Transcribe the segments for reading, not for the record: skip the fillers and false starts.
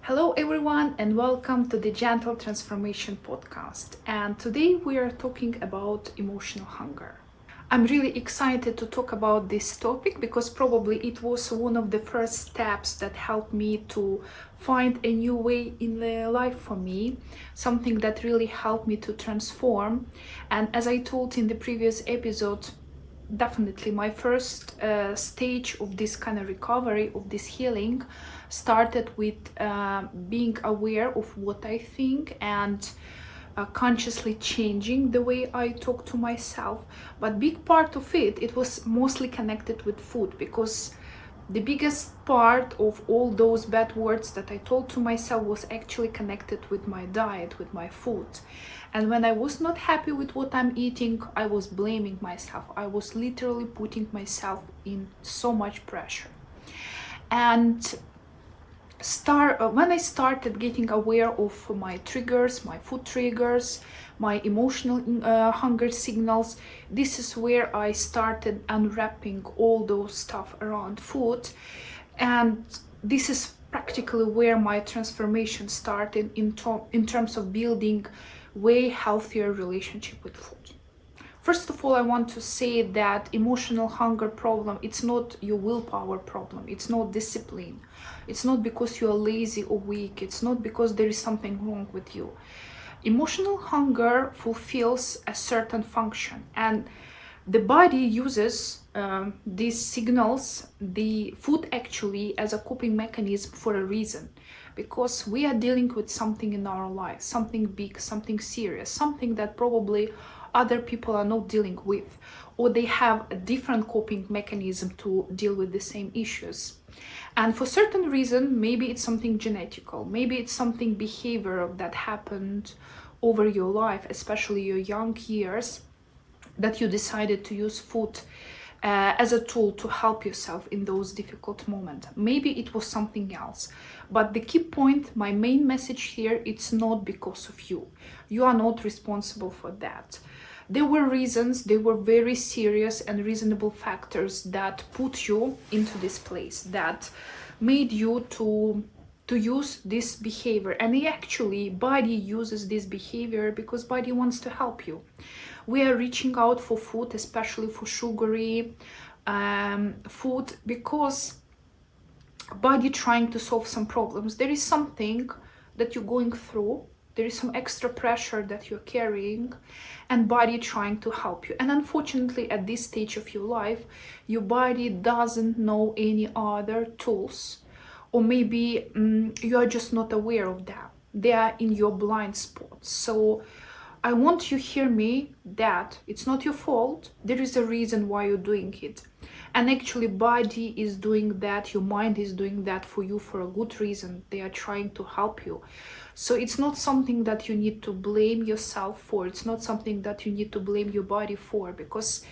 Hello, everyone, and welcome to the Gentle Transformation Podcast. And today we are talking about emotional hunger. I'm really excited to talk about this topic because probably it was one of the first steps that helped me to find a new way in the life for me, something that really helped me to transform. And as I told in the previous episode, definitely my first stage of this kind of recovery, of this healing, started with being aware of what I think and consciously changing the way I talk to myself. But big part of it was mostly connected with food, because the biggest part of all those bad words that I told to myself was actually connected with my diet, with my food. And when I was not happy with what I'm eating, I was blaming myself. I was literally putting myself in so much pressure. And when I started getting aware of my triggers, my food triggers, my emotional hunger signals, this is where I started unwrapping all those stuff around food. And this is practically where my transformation started in terms of building way healthier relationship with food. First of all, I want to say that emotional hunger problem, it's not your willpower problem. It's not discipline. It's not because you are lazy or weak. It's not because there is something wrong with you. Emotional hunger fulfills a certain function, and the body uses these signals, the food actually, as a coping mechanism for a reason. Because we are dealing with something in our life, something big, something serious, something that probably other people are not dealing with, or they have a different coping mechanism to deal with the same issues. And for certain reason, maybe it's something genetical, maybe it's something behavioral that happened over your life, especially your young years, that you decided to use food as a tool to help yourself in those difficult moments. Maybe it was something else. But the key point, my main message here, it's not because of you. You are not responsible for that. There were reasons, they were very serious and reasonable factors that put you into this place, that made you to use this behavior. And actually, body uses this behavior because body wants to help you. We are reaching out for food, especially for sugary food, because body trying to solve some problems. There is something that you're going through, there is some extra pressure that you're carrying, and body trying to help you. And unfortunately, at this stage of your life, your body doesn't know any other tools, or maybe you are just not aware of them. They are in your blind spots. So I want you to hear me that it's not your fault. There is a reason why you're doing it. And actually, body is doing that, your mind is doing that for you for a good reason. They are trying to help you. So it's not something that you need to blame yourself for. It's not something that you need to blame your body for, because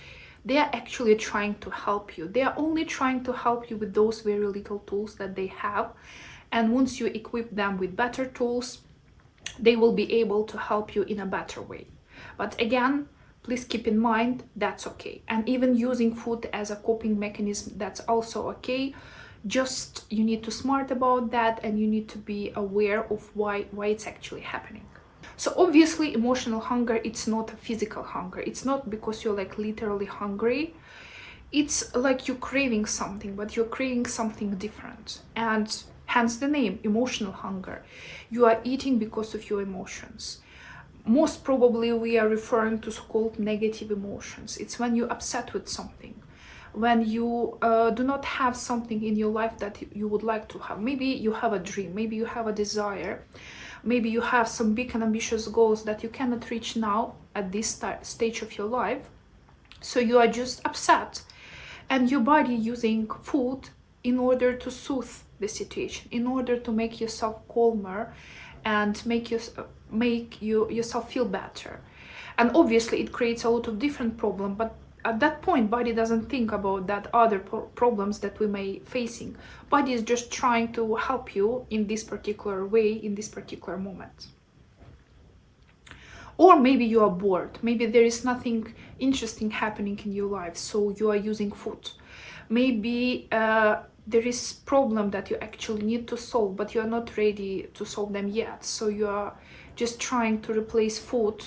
they are actually trying to help you. They are only trying to help you with those very little tools that they have. And once you equip them with better tools, they will be able to help you in a better way. But again, please keep in mind that's okay. And even using food as a coping mechanism, that's also okay. Just you need to smart about that, and you need to be aware of why it's actually happening. So obviously, emotional hunger, it's not a physical hunger. It's not because you're like literally hungry. It's like you're craving something, but you're craving something different. And hence the name, emotional hunger. You are eating because of your emotions. Most probably we are referring to so-called negative emotions. It's when you're upset with something, when you do not have something in your life that you would like to have. Maybe you have a dream, maybe you have a desire, maybe you have some big and ambitious goals that you cannot reach now at this stage of your life. So you are just upset, and your body using food in order to soothe the situation, in order to make yourself calmer and make yourself feel better. And obviously it creates a lot of different problems, but at that point body doesn't think about that other problems that we may facing. Body is just trying to help you in this particular way, in this particular moment. Or maybe you are bored, maybe there is nothing interesting happening in your life, so you are using food. Maybe there is problem that you actually need to solve, but you're not ready to solve them yet. So you are just trying to replace food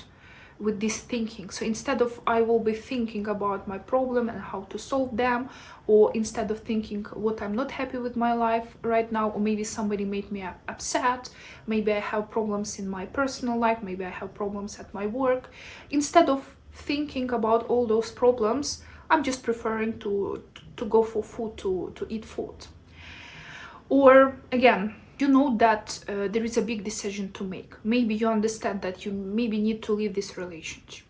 with this thinking. So instead of I will be thinking about my problem and how to solve them, or instead of thinking what I'm not happy with my life right now, or maybe somebody made me upset, maybe I have problems in my personal life, maybe I have problems at my work, instead of thinking about all those problems, I'm just preferring to go for food, to eat food. Or again, you know that there is a big decision to make. Maybe you understand that you maybe need to leave this relationship.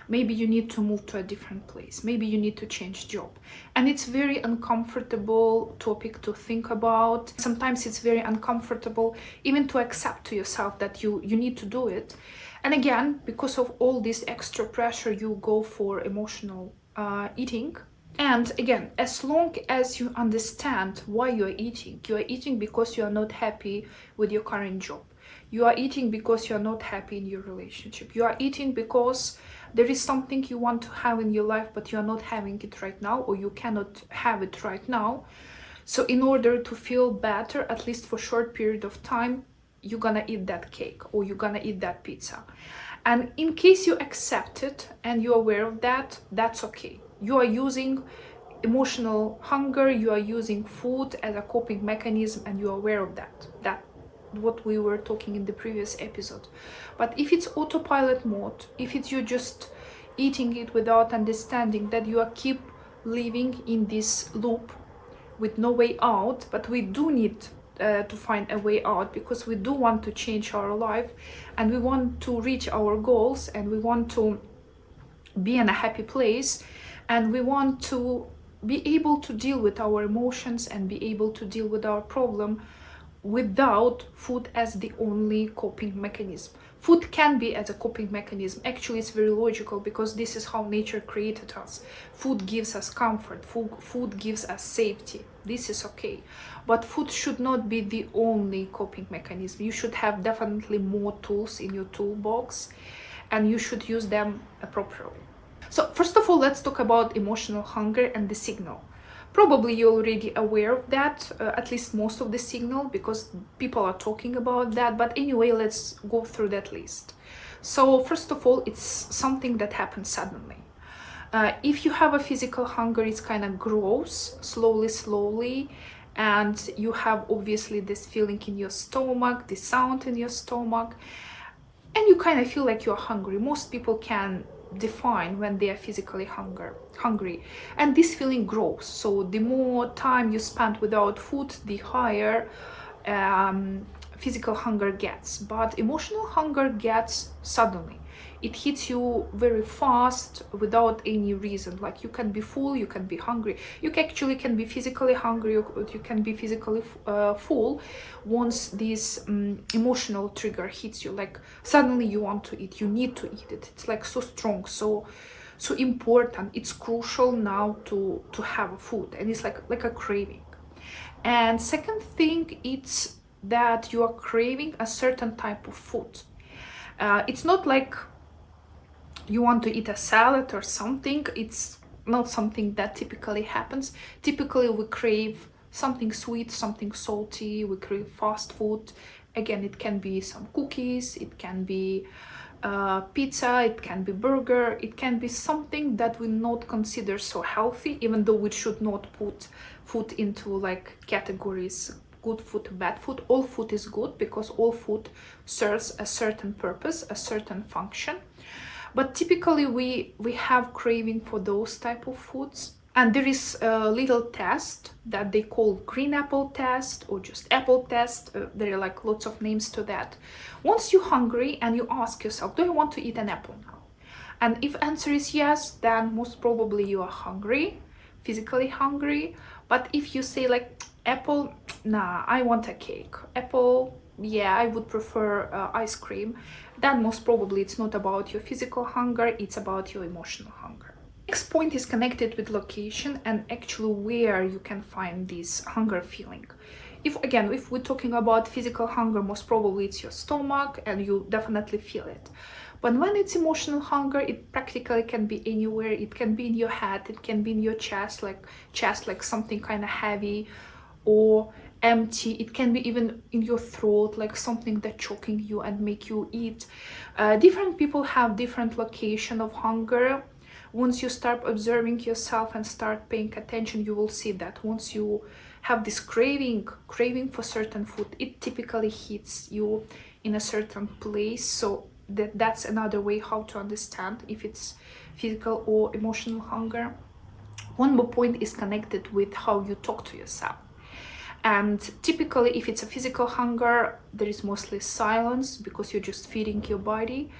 Maybe you need to move to a different place. Maybe you need to change job. And it's very uncomfortable topic to think about. Sometimes it's very uncomfortable even to accept to yourself that you need to do it. And again, because of all this extra pressure, you go for emotional eating. And again, as long as you understand why you are eating because you are not happy with your current job. You are eating because you are not happy in your relationship. You are eating because there is something you want to have in your life, but you are not having it right now, or you cannot have it right now. So in order to feel better, at least for a short period of time, you're gonna eat that cake or you're gonna eat that pizza. And in case you accept it and you're aware of that, that's okay. You are using emotional hunger, you are using food as a coping mechanism, and you are aware of that. That's what we were talking in the previous episode. But if it's autopilot mode, if it's you just eating it without understanding that you are keep living in this loop with no way out, but we do need to find a way out, because we do want to change our life and we want to reach our goals and we want to be in a happy place, and we want to be able to deal with our emotions and be able to deal with our problem without food as the only coping mechanism. Food can be as a coping mechanism. Actually, it's very logical because this is how nature created us. Food gives us comfort, food gives us safety. This is okay. But food should not be the only coping mechanism. You should have definitely more tools in your toolbox, and you should use them appropriately. So first of all, let's talk about emotional hunger and the signal. Probably you're already aware of that, at least most of the signal, because people are talking about that. But anyway, let's go through that list. So first of all, it's something that happens suddenly. If you have a physical hunger, it's kind of grows slowly, and you have obviously this feeling in your stomach, this sound in your stomach, and you kind of feel like you're hungry. Most people can define when they are physically hungry, and this feeling grows. So the more time you spend without food, the higher physical hunger gets. But emotional hunger gets suddenly. It hits you very fast without any reason. Like you can be full, you can be hungry, you actually can be physically hungry, you can be physically full once this emotional trigger hits you. Like suddenly you want to eat, you need to eat it. It's like so strong, so important. It's crucial now to have food, and it's like a craving. And second thing, it's that you are craving a certain type of food. It's not like you want to eat a salad or something. It's not something that typically happens. Typically we crave something sweet, something salty, we crave fast food. Again, it can be some cookies, it can be pizza, it can be burger, it can be something that we not consider so healthy, even though we should not put food into like categories, good food, bad food. All food is good because all food serves a certain purpose, a certain function. But typically we have craving for those type of foods. And there is a little test that they call green apple test or just apple test. There are like lots of names to that. Once you're hungry and you ask yourself, do I want to eat an apple now? And if answer is yes, then most probably you are hungry, physically hungry. But if you say like apple, nah, I want a cake. Apple, yeah, I would prefer ice cream. Then most probably it's not about your physical hunger, it's about your emotional hunger. Next point is connected with location and actually where you can find this hunger feeling. If we're talking about physical hunger, most probably it's your stomach and you definitely feel it. But when it's emotional hunger, it practically can be anywhere. It can be in your head, it can be in your chest, like something kind of heavy, or empty. It can be even in your throat, like something that choking you and make you eat. Different people have different location of hunger. Once you start observing yourself and start paying attention, you will see that once you have this craving for certain food, it typically hits you in a certain place. So that's another way how to understand if it's physical or emotional hunger. One more point is connected with how you talk to yourself. And typically, if it's a physical hunger, there is mostly silence because you're just feeding your body.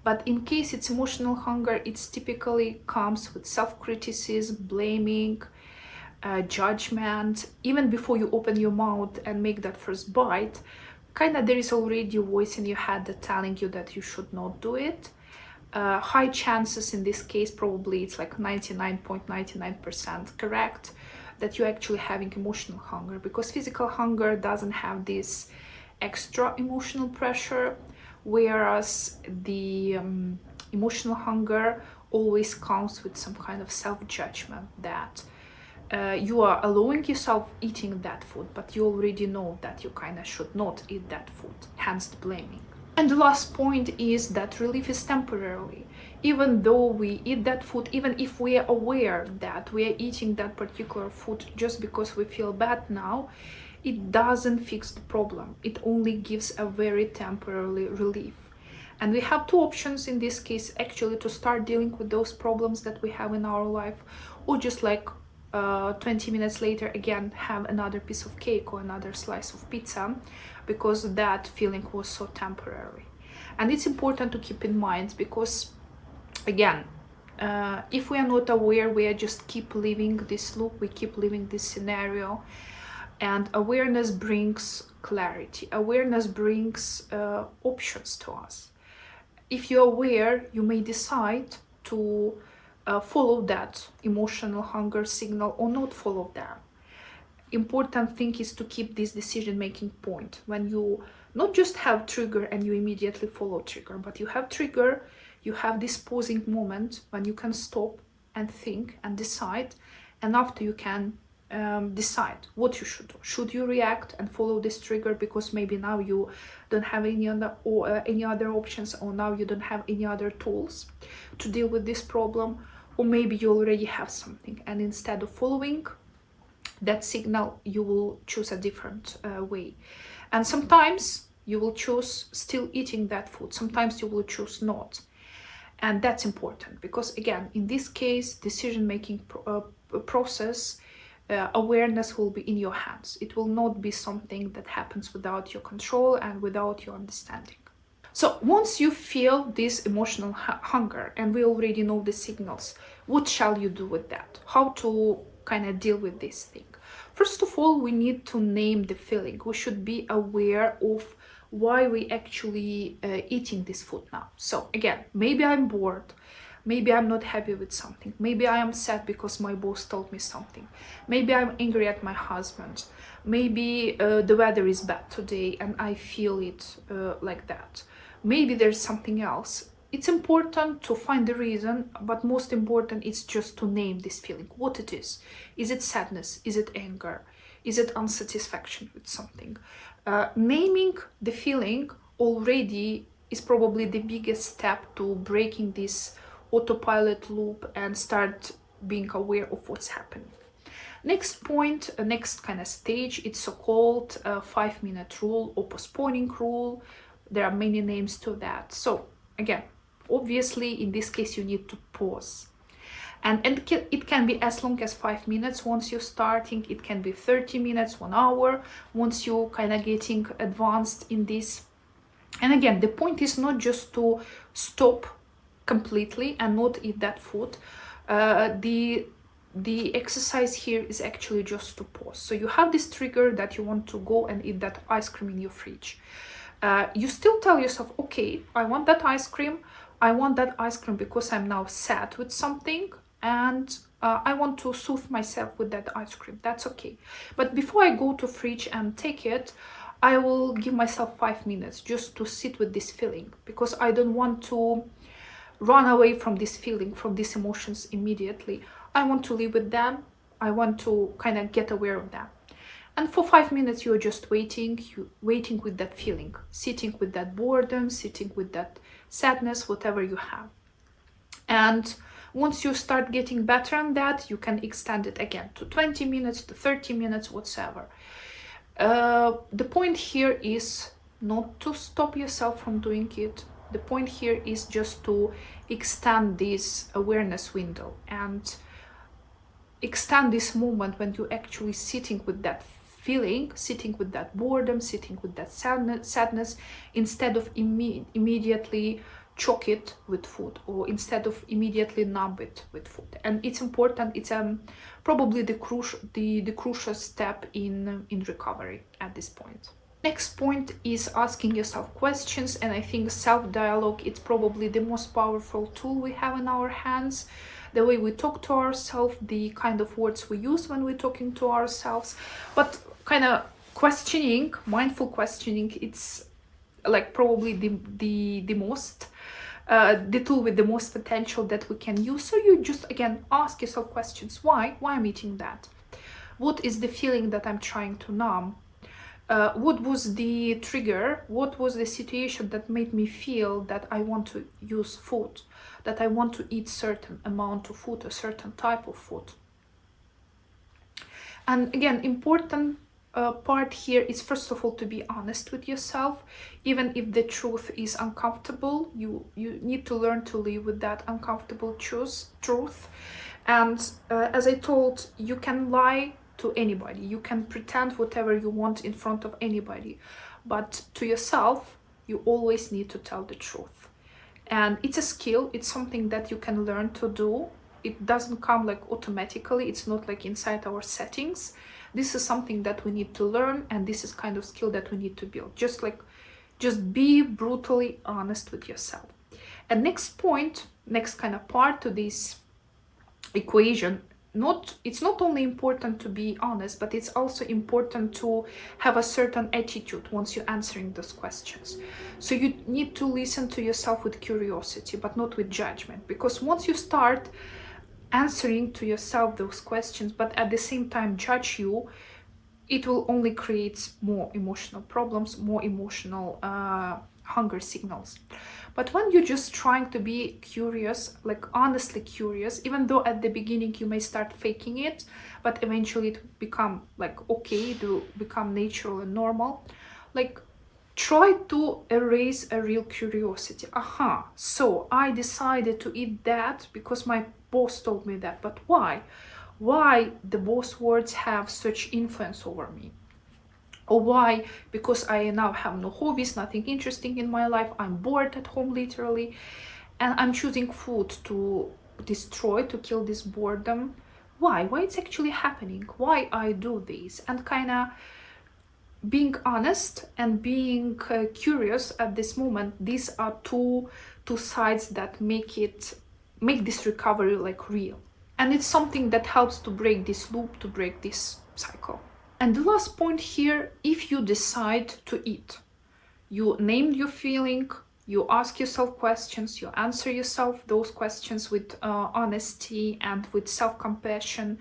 But in case it's emotional hunger, it's typically comes with self-criticism, blaming, judgment. Even before you open your mouth and make that first bite, kind of there is already a voice in your head that telling you that you should not do it. High chances in this case, probably it's like 99.99% correct, that you're actually having emotional hunger, because physical hunger doesn't have this extra emotional pressure, whereas the emotional hunger always comes with some kind of self-judgment that you are allowing yourself eating that food, but you already know that you kind of should not eat that food, hence the blaming. And the last point is that relief is temporary. Even though we eat that food, even if we are aware that we are eating that particular food just because we feel bad now, it doesn't fix the problem. It only gives a very temporary relief. And we have two options in this case, actually, to start dealing with those problems that we have in our life, or just like 20 minutes later again have another piece of cake or another slice of pizza, because that feeling was so temporary. And it's important to keep in mind, because again, if we are not aware, we are just keep living this loop, we keep living this scenario. And awareness brings clarity, awareness brings options to us. If you're aware, you may decide to follow that emotional hunger signal or not follow them. Important thing is to keep this decision-making point. When you not just have trigger and you immediately follow trigger, but you have trigger, you have this pausing moment when you can stop and think and decide, and after you can decide what you should do. Should you react and follow this trigger because maybe now you don't have any other options, or now you don't have any other tools to deal with this problem, or maybe you already have something, and instead of following that signal, you will choose a different way. And sometimes you will choose still eating that food, sometimes you will choose not. And that's important, because again, in this case, decision-making process, awareness will be in your hands. It will not be something that happens without your control and without your understanding. So once you feel this emotional hunger, and we already know the signals, what shall you do with that? How to kind of deal with this thing? First of all, we need to name the feeling. We should be aware of why we actually eating this food now. So again, maybe I'm bored, maybe I'm not happy with something, maybe I am sad because my boss told me something, maybe I'm angry at my husband, maybe the weather is bad today and I feel it like that. Maybe there's something else. It's important to find the reason, but most important is just to name this feeling, what it is. Is it sadness? Is it anger? Is it unsatisfaction with something? Naming the feeling already is probably the biggest step to breaking this autopilot loop and start being aware of what's happening. Next point, next kind of stage, it's so-called 5-minute rule or postponing rule. There are many names to that. So again, obviously in this case you need to pause, and it can be as long as 5 minutes once you're starting. It can be 30 minutes, 1 hour once you kind of getting advanced in this. And again, the point is not just to stop completely and not eat that food. The exercise here is actually just to pause. So you have this trigger that you want to go and eat that ice cream in your fridge. You still tell yourself, okay, I want that ice cream. I want that ice cream because I'm now sad with something, and I want to soothe myself with that ice cream. That's okay. But before I go to fridge and take it, I will give myself 5 minutes just to sit with this feeling, because I don't want to run away from this feeling, from these emotions immediately. I want to live with them. I want to kind of get aware of them. And for 5 minutes, you're just waiting with that feeling, sitting with that boredom, sitting with that sadness, whatever you have. And once you start getting better on that, you can extend it again to 20 minutes, to 30 minutes, whatsoever. The point here is not to stop yourself from doing it. The point here is just to extend this awareness window and extend this moment when you're actually sitting with that feeling, sitting with that boredom, sitting with that sadness, instead of immediately choke it with food, or instead of immediately numb it with food. And it's important. It's probably the crucial step in recovery at this point. Next point is asking yourself questions, and I think self-dialogue is probably the most powerful tool we have in our hands. The way we talk to ourselves, the kind of words we use when we're talking to ourselves, but kind of questioning, mindful questioning, it's like probably the most the tool with the most potential that we can use. So you just again ask yourself questions. Why I'm eating that? What is the feeling that I'm trying to numb? What was the trigger? What was the situation that made me feel that I want to use food, that I want to eat certain amount of food, a certain type of food? And again, important part here is, first of all, to be honest with yourself. Even if the truth is uncomfortable, you need to learn to live with that uncomfortable truth. And as I told, you can lie to anybody, you can pretend whatever you want in front of anybody, but to yourself you always need to tell the truth. And it's a skill, it's something that you can learn to do. It doesn't come like automatically, it's not like inside our settings. This is something that we need to learn, and this is kind of skill that we need to build. Just be brutally honest with yourself. And next point, next kind of part to this equation, it's not only important to be honest, but it's also important to have a certain attitude once you're answering those questions. So you need to listen to yourself with curiosity, but not with judgment, because once you start answering to yourself those questions, but at the same time judge you, it will only create more emotional problems, more emotional hunger signals. But when you're just trying to be curious, like honestly curious, even though at the beginning you may start faking it, but eventually it become like okay, to become natural and normal, like try to erase a real curiosity. So I decided to eat that because my boss told me that, but why? Why the boss words have such influence over me? Or why? Because I now have no hobbies, nothing interesting in my life, I'm bored at home literally, and I'm choosing food to destroy, to kill this boredom. Why it's actually happening, why I do this? And kind of being honest and being curious at this moment, these are two sides that make this recovery like real. And it's something that helps to break this loop, to break this cycle. And the last point here, if you decide to eat, you named your feeling, you ask yourself questions, you answer yourself those questions with honesty and with self-compassion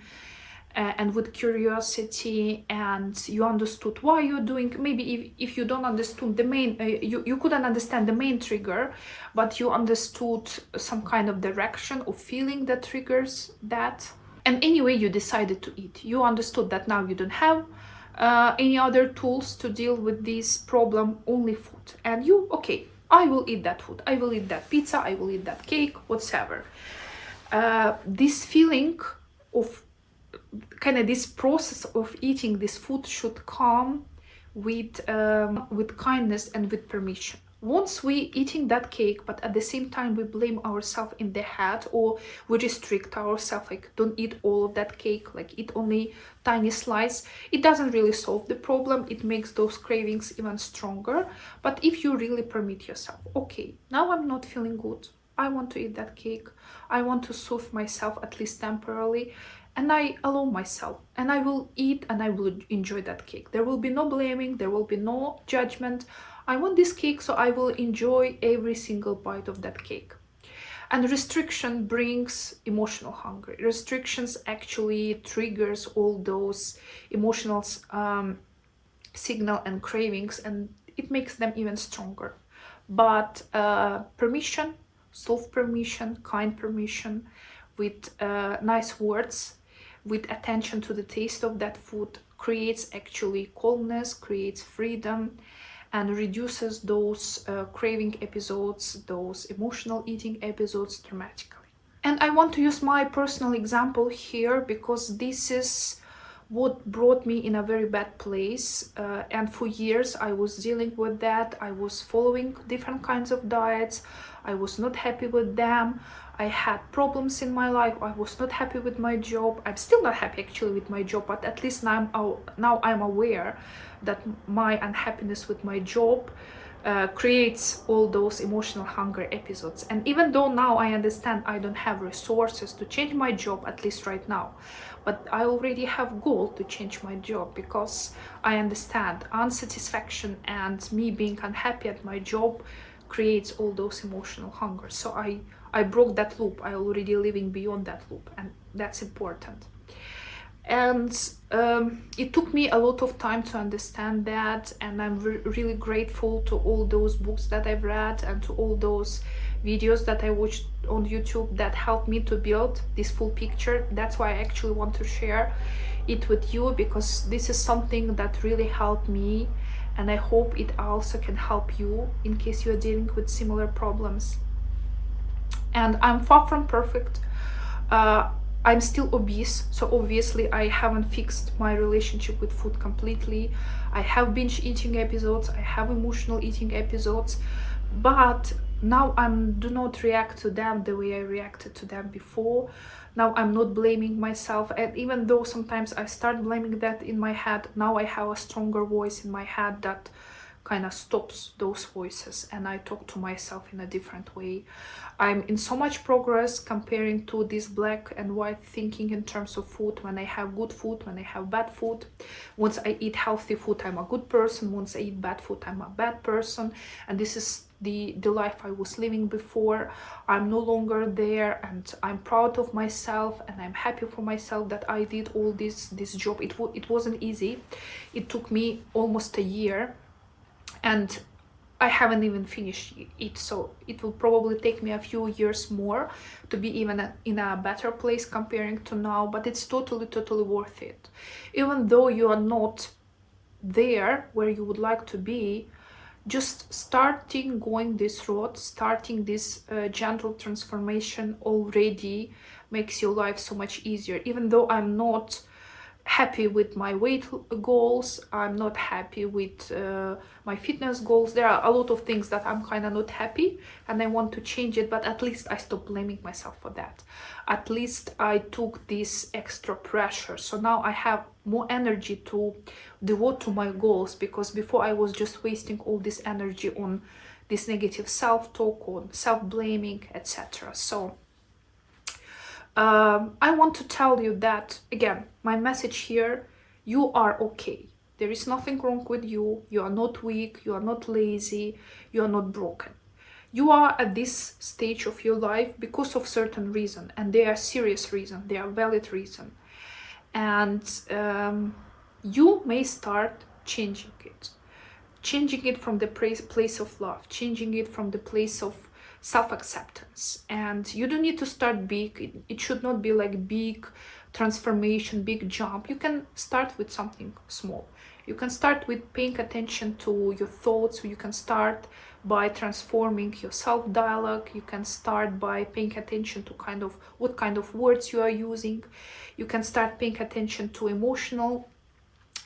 and with curiosity, and you understood why you're doing. Maybe if you don't understand the main, you couldn't understand the main trigger, but you understood some kind of direction or feeling that triggers that. And anyway, you decided to eat. You understood that now you don't have any other tools to deal with this problem, only food. And okay, I will eat that food. I will eat that pizza. I will eat that cake, whatever. This feeling of kind of this process of eating this food should come with kindness and with permission. Once we eating that cake, but at the same time we blame ourselves in the head, or we restrict ourselves, like don't eat all of that cake, like eat only tiny slice, it doesn't really solve the problem. It makes those cravings even stronger. But if you really permit yourself, okay, now I'm not feeling good, I want to eat that cake, I want to soothe myself at least temporarily, and I allow myself, and I will eat and I will enjoy that cake. There will be no blaming, there will be no judgment. I want this cake, so I will enjoy every single bite of that cake. And restriction brings emotional hunger. Restrictions actually triggers all those emotional signal and cravings, and it makes them even stronger. But permission, self-permission, kind permission, with nice words, with attention to the taste of that food, creates actually calmness, creates freedom, and reduces those craving episodes, those emotional eating episodes dramatically. And I want to use my personal example here because this is what brought me in a very bad place. And for years I was dealing with that. I was following different kinds of diets. I was not happy with them. I had problems in my life. I was not happy with my job. I'm still not happy actually with my job, but at least now I'm aware that my unhappiness with my job creates all those emotional hunger episodes. And even though now I understand I don't have resources to change my job, at least right now, but I already have goal to change my job, because I understand unsatisfaction and me being unhappy at my job creates all those emotional hunger. So I broke that loop. I already living beyond that loop, and that's important. And it took me a lot of time to understand that, and I'm really grateful to all those books that I've read and to all those videos that I watched on YouTube that helped me to build this full picture. That's why I actually want to share it with you, because this is something that really helped me, and I hope it also can help you in case you're dealing with similar problems. And I'm far from perfect. I'm still obese, so obviously I haven't fixed my relationship with food completely. I have binge eating episodes, I have emotional eating episodes, but now I do not react to them the way I reacted to them before. Now I'm not blaming myself, and even though sometimes I start blaming that in my head, now I have a stronger voice in my head that kind of stops those voices, and I talk to myself in a different way. I'm in so much progress comparing to this black and white thinking in terms of food. When I have good food, when I have bad food. Once I eat healthy food, I'm a good person. Once I eat bad food, I'm a bad person. And this is the life I was living before. I'm no longer there, and I'm proud of myself, and I'm happy for myself that I did all this job. It wasn't easy. It took me almost a year, and I haven't even finished it, so it will probably take me a few years more to be even in a better place comparing to now, but it's totally worth it. Even though you are not there where you would like to be, just starting going this road, starting this gentle transformation already makes your life so much easier. Even though I'm not happy with my weight goals, I'm not happy with my fitness goals, there are a lot of things that I'm kind of not happy and I want to change it, but at least I stopped blaming myself for that. At least I took this extra pressure, so now I have more energy to devote to my goals, because before I was just wasting all this energy on this negative self-talk, on self-blaming, etc. So I want to tell you that, again, my message here, you are okay. There is nothing wrong with you. You are not weak. You are not lazy. You are not broken. You are at this stage of your life because of certain reason, and they are serious reason. They are valid reason. And you may start changing it. Changing it from the place of love. Changing it from the place of self-acceptance. And you don't need to start big. It should not be like big transformation, big jump. You can start with something small. You can start with paying attention to your thoughts. You can start by transforming your self-dialogue. You can start by paying attention to what kind of words you are using. You can start paying attention to emotional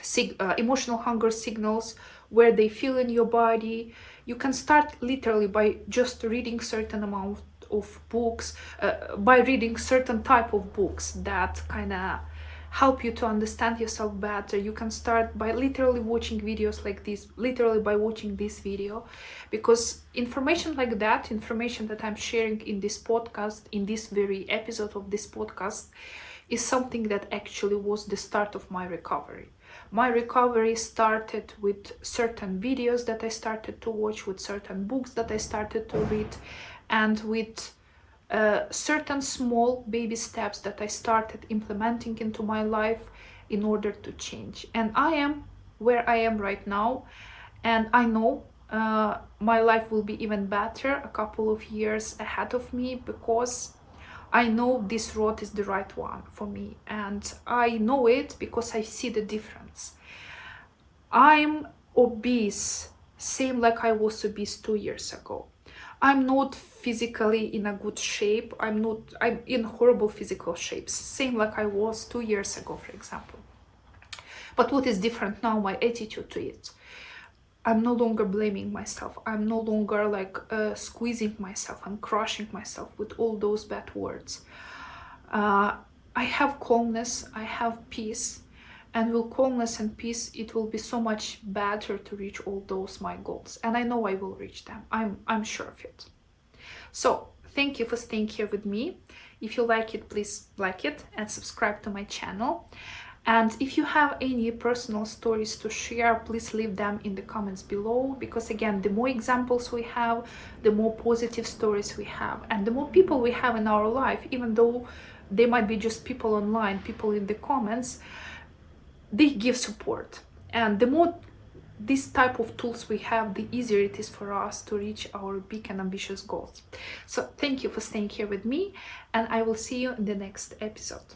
hunger signals, where they feel in your body. You can start literally by just reading certain amount of books, by reading certain type of books that kind of help you to understand yourself better. You can start by literally watching videos like this, literally by watching this video, because information like that, information that I'm sharing in this podcast, in this very episode of this podcast, is something that actually was the start of my recovery. My recovery started with certain videos that I started to watch, with certain books that I started to read, and with certain small baby steps that I started implementing into my life in order to change. And I am where I am right now, and I know my life will be even better a couple of years ahead of me, because I know this road is the right one for me, and I know it because I see the difference. I'm obese, same like I was obese 2 years ago. I'm not physically in a good shape. I'm in horrible physical shape, same like I was 2 years ago, for example. But what is different now, my attitude to it. I'm no longer blaming myself. I'm no longer like squeezing myself and crushing myself with all those bad words. I have calmness, I have peace, and with calmness and peace, it will be so much better to reach all those my goals. And I know I will reach them. I'm sure of it. So thank you for staying here with me. If you like it, please like it and subscribe to my channel. And if you have any personal stories to share, please leave them in the comments below, because again, the more examples we have, the more positive stories we have, and the more people we have in our life, even though they might be just people online, people in the comments, they give support. And the more this type of tools we have, the easier it is for us to reach our big and ambitious goals. So thank you for staying here with me, and I will see you in the next episode.